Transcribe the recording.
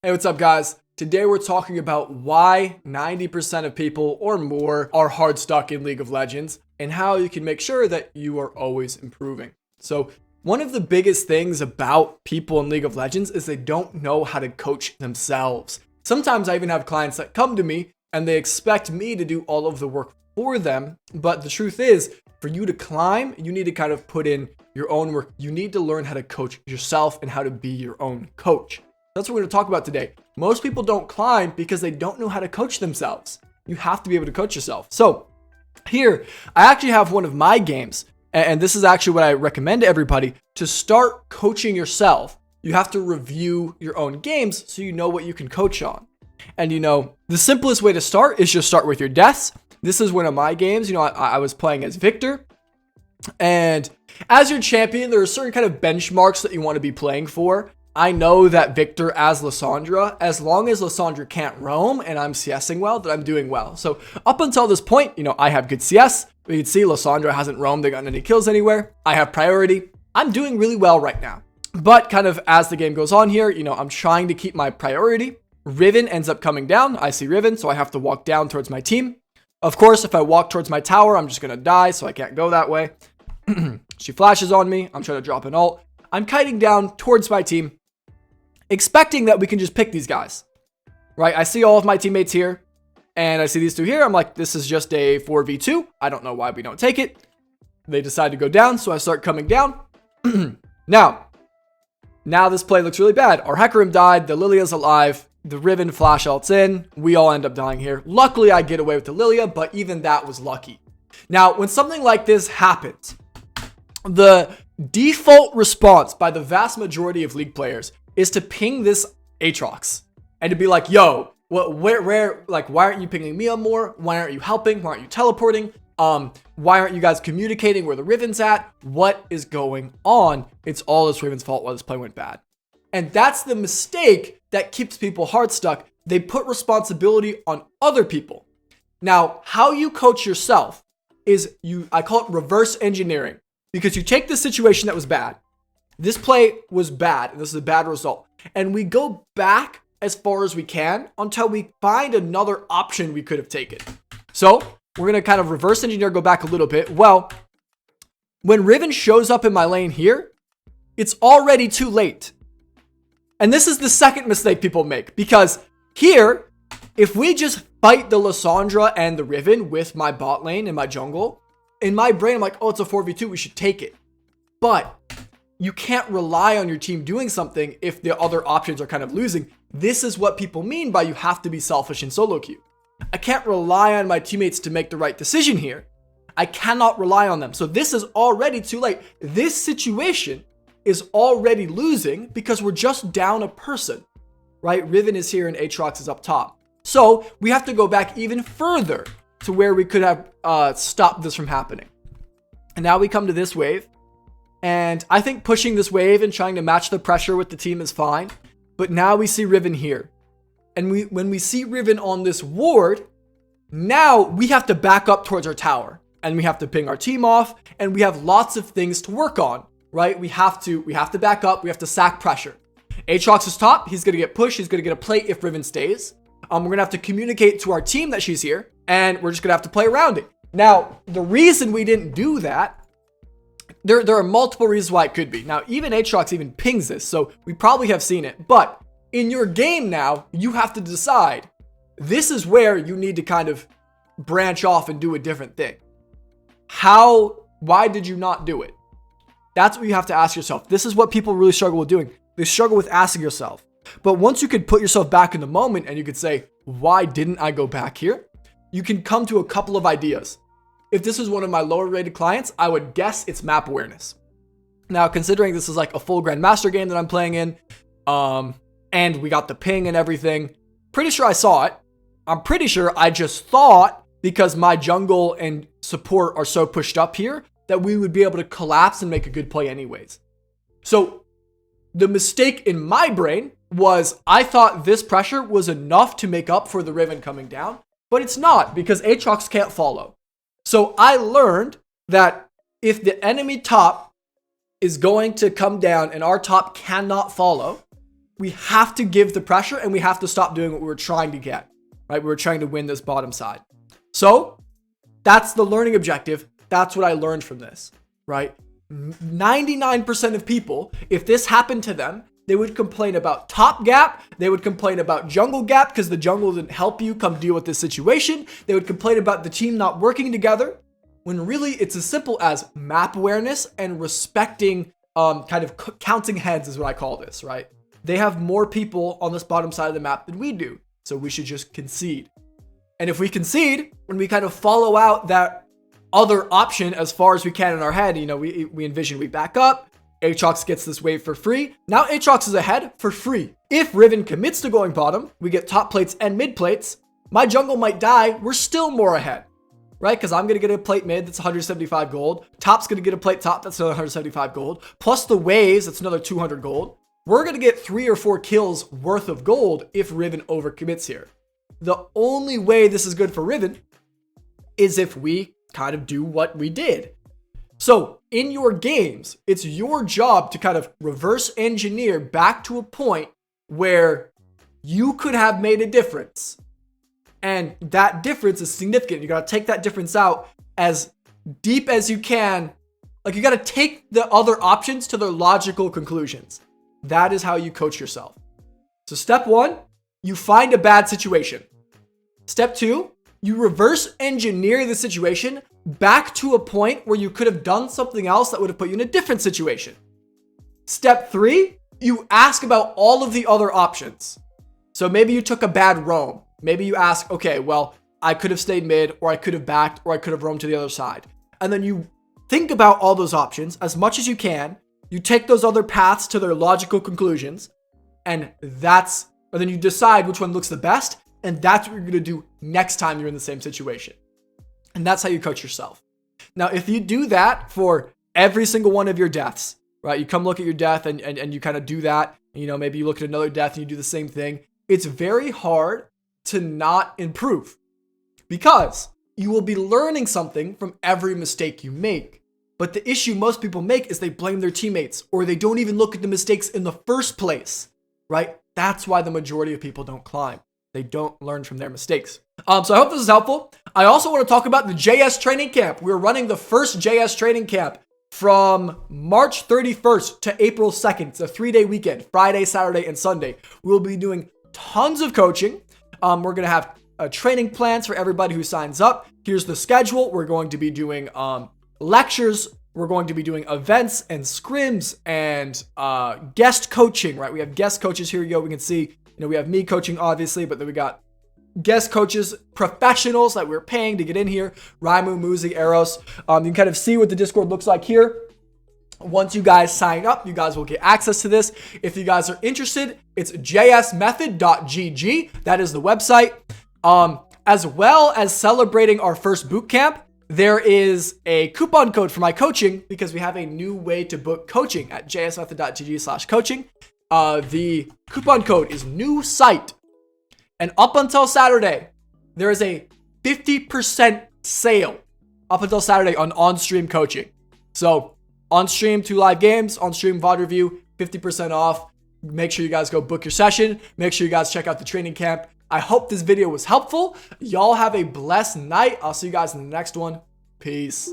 Hey, what's up, guys? Today we're talking about why 90% of people or more are hard stuck in League of Legends and how you can make sure that you are always improving. So, one of the biggest things about people in League of Legends is they don't know how to coach themselves. Sometimes I even have clients that come to me and they expect me to do all of the work for them. But the truth is, for you to climb, you need to kind of put in your own work. You need to learn how to coach yourself and how to be your own coach. That's what we're going to talk about today. Most people don't climb because they don't know how to coach themselves. You have to be able to coach yourself. So here, I actually have one of my games, and this is actually what I recommend to everybody. To start coaching yourself, you have to review your own games so you know what you can coach on. And the simplest way to start is just start with your deaths. This is one of my games. I was playing as Victor. And as your champion, there are certain kind of benchmarks that you want to be playing for. I know that Victor as Lissandra, as long as Lissandra can't roam and I'm CSing well, that I'm doing well. So up until this point, I have good CS. We can see Lissandra hasn't roamed or gotten any kills anywhere. I have priority. I'm doing really well right now. But kind of as the game goes on here, I'm trying to keep my priority. Riven ends up coming down. I see Riven, so I have to walk down towards my team. Of course, if I walk towards my tower, I'm just going to die, so I can't go that way. She flashes on me. I'm trying to drop an ult. I'm kiting down towards my team, expecting that we can just pick these guys, right? I see all of my teammates here, and I see these two here. I'm like, this is just a 4v2. I don't know why we don't take it. They decide to go down, so I start coming down. Now this play looks really bad. Our Hecarim died. The Lilia's alive. The Riven flash ults in. We all end up dying here. Luckily, I get away with the Lilia, but even that was lucky. Now, when something like this happens, the default response by the vast majority of League players is to ping this Aatrox and to be like, yo, where, why aren't you pinging me on more? Why aren't you helping? Why aren't you teleporting? Why aren't you guys communicating where the Riven's at? What is going on? It's all this Riven's fault why this play went bad. And that's the mistake that keeps people hard stuck. They put responsibility on other people. Now, how you coach yourself is I call it reverse engineering, because you take this situation that was bad. This play was bad, and this is a bad result. And we go back as far as we can until we find another option we could have taken. So we're going to kind of reverse engineer, go back a little bit. Well, when Riven shows up in my lane here, it's already too late. And this is the second mistake people make, because here, if we just fight the Lissandra and the Riven with my bot lane and my jungle, in my brain, I'm like, oh, it's a 4v2, we should take it. But you can't rely on your team doing something if the other options are kind of losing. This is what people mean by you have to be selfish in solo queue. I can't rely on my teammates to make the right decision here. I cannot rely on them. So this is already too late. This situation is already losing because we're just down a person, right? Riven is here and Aatrox is up top. So we have to go back even further to where we could have stopped this from happening. And now we come to this wave. And I think pushing this wave and trying to match the pressure with the team is fine. But now we see Riven here. And when we see Riven on this ward, now we have to back up towards our tower. And we have to ping our team off. And we have lots of things to work on, right? We have to back up. We have to sack pressure. Aatrox is top. He's going to get pushed. He's going to get a plate if Riven stays. We're going to have to communicate to our team that she's here. And we're just going to have to play around it. Now, the reason we didn't do that, there are multiple reasons why it could be. Now, even Aatrox even pings this, so we probably have seen it. But in your game now, you have to decide, this is where you need to kind of branch off and do a different thing. Why did you not do it? That's what you have to ask yourself. This is what people really struggle with doing. They struggle with asking yourself. But once you could put yourself back in the moment and you could say, why didn't I go back here? You can come to a couple of ideas. If this is one of my lower rated clients, I would guess it's map awareness. Now, considering this is like a full Grandmaster game that I'm playing in, and we got the ping and everything, pretty sure I saw it. I'm pretty sure I just thought, because my jungle and support are so pushed up here, that we would be able to collapse and make a good play anyways. So the mistake in my brain was I thought this pressure was enough to make up for the Riven coming down, but it's not, because Aatrox can't follow. So I learned that if the enemy top is going to come down and our top cannot follow, we have to give the pressure and we have to stop doing what we were trying to get, right? We were trying to win this bottom side. So that's the learning objective. That's what I learned from this, right? 99% of people, if this happened to them, they would complain about top gap. They would complain about jungle gap because the jungle didn't help you come deal with this situation. They would complain about the team not working together, when really it's as simple as map awareness and respecting, kind of counting heads is what I call this, right? They have more people on this bottom side of the map than we do. So we should just concede. And if we concede, when we kind of follow out that other option as far as we can in our head, you know, we envision we back up, Aatrox gets this wave for free. Now Aatrox is ahead for free. If Riven commits to going bottom, we get top plates and mid plates. My jungle might die. We're still more ahead, right? Because I'm going to get a plate mid that's 175 gold. Top's going to get a plate top that's another 175 gold. Plus the waves, that's another 200 gold. We're going to get 3 or 4 kills worth of gold if Riven overcommits here. The only way this is good for Riven is if we kind of do what we did. So in your games, it's your job to kind of reverse engineer back to a point where you could have made a difference. And that difference is significant. You got to take that difference out as deep as you can. Like you got to take the other options to their logical conclusions. That is how you coach yourself. So step 1, you find a bad situation. Step 2, you reverse engineer the situation back to a point where you could have done something else that would have put you in a different situation. Step 3, you ask about all of the other options. So maybe you took a bad roam. Maybe you ask, okay, well, I could have stayed mid, or I could have backed, or I could have roamed to the other side. And then you think about all those options as much as you can. You take those other paths to their logical conclusions, and then you decide which one looks the best, and that's what you're going to do next time you're in the same situation. And that's how you coach yourself. Now, if you do that for every single one of your deaths, right? You come look at your death and you kind of do that. You know, maybe you look at another death and you do the same thing. It's very hard to not improve because you will be learning something from every mistake you make. But the issue most people make is they blame their teammates or they don't even look at the mistakes in the first place, right? That's why the majority of people don't climb. They don't learn from their mistakes. So I hope this is helpful. I also want to talk about the JS training camp. We're running the first JS training camp from March 31st to April 2nd. It's a 3-day weekend, Friday, Saturday, and Sunday. We'll be doing tons of coaching. We're going to have training plans for everybody who signs up. Here's the schedule. We're going to be doing lectures. We're going to be doing events and scrims and guest coaching, right? We have guest coaches. Here you go. We can see, we have me coaching, obviously, but then we got guest coaches, professionals that we're paying to get in here. Raimu, Muzi, Eros. You can kind of see what the Discord looks like here. Once you guys sign up, you guys will get access to this. If you guys are interested, it's jsmethod.gg. That is the website. As well as celebrating our first boot camp, there is a coupon code for my coaching because we have a new way to book coaching at jsmethod.gg/coaching. The coupon code is new site. And up until Saturday, there is a 50% sale up until Saturday on on-stream coaching. So on-stream 2 live games, on-stream VOD review, 50% off. Make sure you guys go book your session. Make sure you guys check out the training camp. I hope this video was helpful. Y'all have a blessed night. I'll see you guys in the next one. Peace.